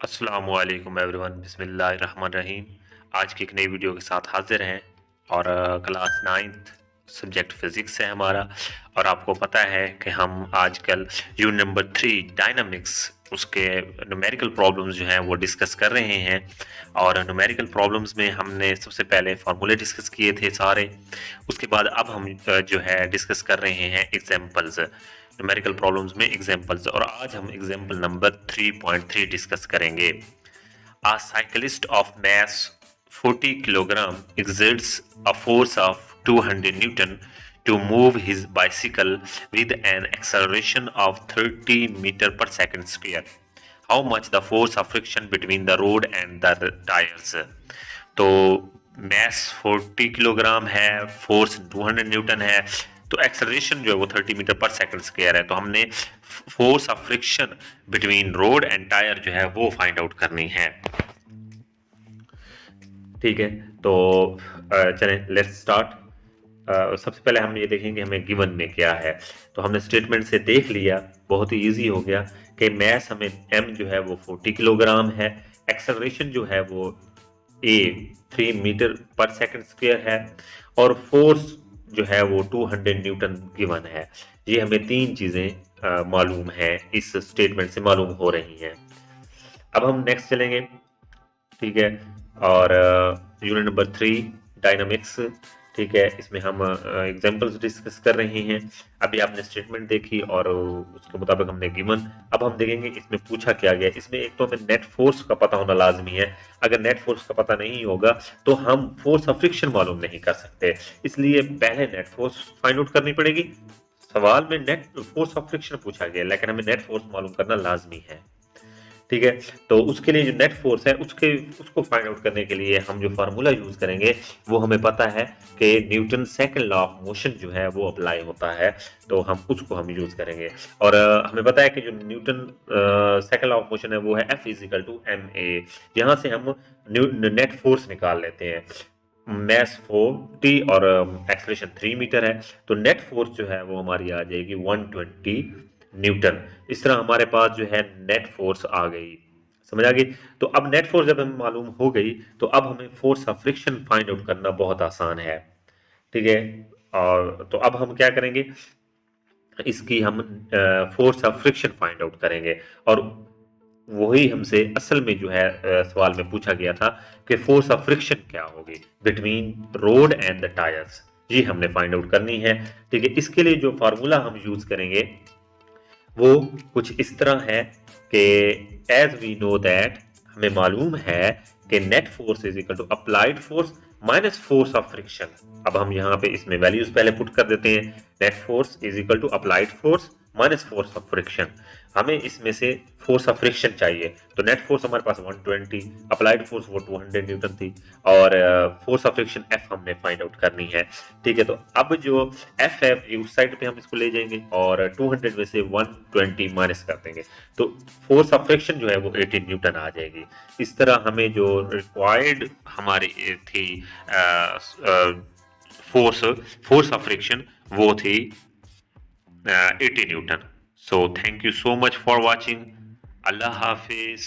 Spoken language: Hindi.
अस्सलामुअलैकुम एवरीवन, बिस्मिल्लाहिर्रहमानिर्रहीम। आज की एक नई वीडियो के साथ हाजिर हैं और क्लास 9th सब्जेक्ट फिज़िक्स है हमारा। और आपको पता है कि हम आजकल यूनिट नंबर 3 डायनामिक्स उसके न्यूमेरिकल प्रॉब्लम्स जो हैं वो डिस्कस कर रहे हैं। और न्यूमेरिकल प्रॉब्लम्स में हमने सबसे पहले फार्मूले डिस्कस किए थे सारे। उसके बाद अब हम जो है डिस्कस कर रहे हैं एग्जाम्पल्स, न्यूमेरिकल प्रॉब्लम्स में एग्जाम्पल्स। और आज हम एग्जाम्पल नंबर 3.3 डिस्कस करेंगे। A cyclist of mass 40 kilogram exerts a force of 200 Newton to move his bicycle with an acceleration of 30 meter per second square. How much the force of friction between the road and the tires? तो मैस 40 किलोग्राम है, फोर्स 200 न्यूटन है, तो एक्सेलरेशन जो है वो 30 मीटर पर सेकंड स्क्वायर है। तो हमने force of friction between road and tyre जो है वो फाइंड आउट करनी है। ठीक है, तो चलें लेट्स स्टार्ट। सबसे पहले हम ये देखेंगे हमें गिवन में क्या है। तो हमने स्टेटमेंट से देख लिया, बहुत ही इजी हो गया कि मैस हमें m जो है वो 40 किलोग्राम है, एक्सेलरेशन जो है वो a 3 मीटर पर सेकंड स्क्वायर है, और फोर्स जो है वो 200 न्यूटन गिवन है। ये हमें तीन चीजें मालूम है, इस स्टेटमेंट से मालूम हो रही हैं। अब हम नेक्स्ट चलेंगे, ठीक है। और यूनिट नंबर 3 डायनामिक्स, ठीक है, इसमें हम एग्जांपल्स डिस्कस कर रहे हैं। अभी आपने स्टेटमेंट देखी और उसके मुताबिक हमने गिवन। अब हम देखेंगे इसमें पूछा क्या गया। इसमें एक तो हमें नेट फोर्स का पता होना लाजमी है। अगर नेट फोर्स का पता नहीं होगा तो हम फोर्स ऑफ फ्रिक्शन मालूम नहीं कर सकते, इसलिए पहले नेट फोर्स फाइंड आउट करनी पड़ेगी। सवाल में नेट फोर्स ऑफ फ्रिक्शन पूछा गया, लेकिन हमें नेट फोर्स मालूम करना लाजमी है, ठीक है। तो उसके लिए जो नेट फोर्स है उसको फाइंड आउट करने के लिए हम जो फार्मूला यूज करेंगे वो हमें पता है कि Newton second law of motion जो है वो अप्लाई होता है, तो हम उसको हम यूज करेंगे। और हमें पता है कि जो Newton second law of motion है वो है F इजिकल टू ma। यहाँ से हम नेट फोर्स निकाल लेते हैं। मैस 40 और एक्सेलरेशन 3 मीटर है, तो नेट फोर्स जो है वो हमारी आ जाएगी 120 न्यूटन। इस तरह हमारे पास जो है नेट फोर्स आ गई, समझ आ गई। तो अब नेट फोर्स जब हमें मालूम हो गई तो अब हमें force of friction find out करना बहुत आसान है, ठीक है। और तो अब हम क्या करेंगे, इसकी हम force of friction find out करेंगे। और वही हमसे असल में जो है सवाल में पूछा गया था कि फोर्स ऑफ फ्रिक्शन क्या होगी between road and the tyres, ये हमने फाइंड आउट करनी है, ठीक है। इसके लिए जो फार्मूला हम यूज करेंगे वो कुछ इस तरह है कि एज वी नो दैट, हमें मालूम है कि net force is equal to applied force minus force of friction. अब हम यहाँ पे इसमें वैल्यूज पहले पुट कर देते हैं। Net force is equal to applied force minus force of friction. हमें इसमें से फोर्स ऑफ फ्रिक्शन चाहिए, तो नेट फोर्स हमारे पास 120, अप्लाइड फोर्स वो 200 न्यूटन थी, और फोर्स ऑफ फ्रिक्शन एफ हमने फाइंड आउट करनी है, ठीक है। तो अब जो एफ है उस साइड पे हम इसको ले जाएंगे और 200 में से 120 माइनस कर देंगे, तो फोर्स ऑफ फ्रिक्शन जो है वो 18 न्यूटन आ जाएगी। इस तरह हमें जो रिक्वायर्ड हमारी थी फोर्स ऑफ फ्रिक्शन वो थी 80 Newton. So thank you so much for watching. Allah Hafiz.